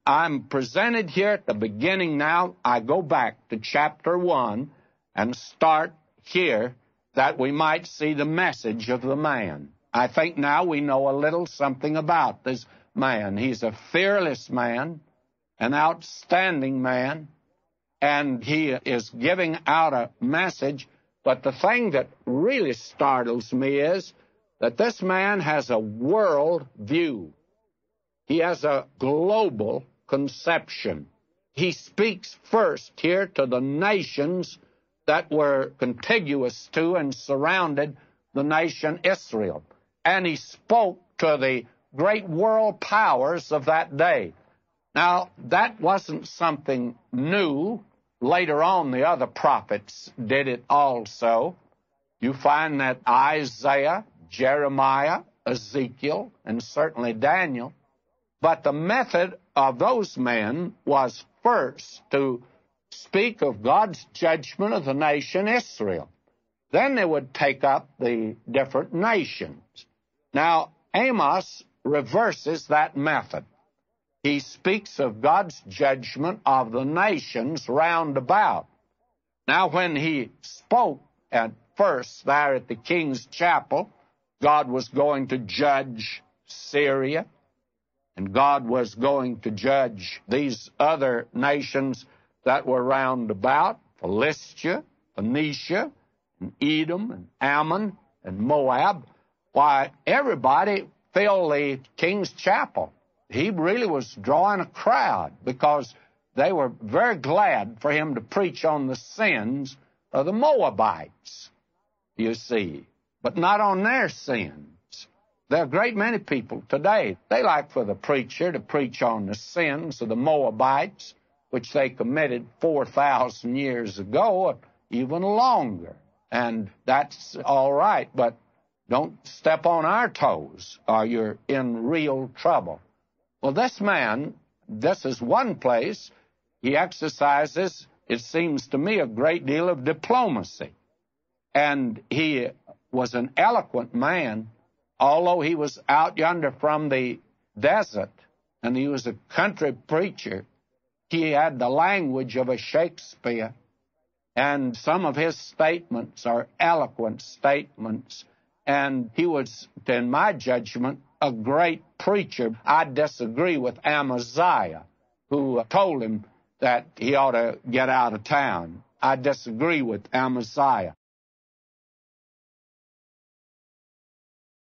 I'm presented here at the beginning now. I go back to chapter 1 and start here that we might see the message of the man. I think now we know a little something about this man. He's a fearless man, an outstanding man, and he is giving out a message. But the thing that really startles me is that this man has a world view. He has a global conception. He speaks first here to the nations that were contiguous to and surrounded the nation Israel. And he spoke to the great world powers of that day. Now, that wasn't something new. Later on, the other prophets did it also. You find that Isaiah, Jeremiah, Ezekiel, and certainly Daniel. But the method of those men was first to speak of God's judgment of the nation Israel. Then they would take up the different nations. Now, Amos reverses that method. He speaks of God's judgment of the nations round about. Now, when he spoke at first there at the king's chapel, God was going to judge Syria, and God was going to judge these other nations that were round about, Philistia, Phoenicia, and Edom, and Ammon, and Moab. Why, everybody filled the king's chapel. He really was drawing a crowd because they were very glad for him to preach on the sins of the Moabites, you see, but not on their sins. There are a great many people today, they like for the preacher to preach on the sins of the Moabites, which they committed 4,000 years ago, or even longer. And that's all right, but don't step on our toes or you're in real trouble. Well, this man, this is one place he exercises, it seems to me, a great deal of diplomacy. And he was an eloquent man, although he was out yonder from the desert, and he was a country preacher. He had the language of a Shakespeare, and some of his statements are eloquent statements, and he was, in my judgment, a great preacher. I disagree with Amaziah, who told him that he ought to get out of town. I disagree with Amaziah.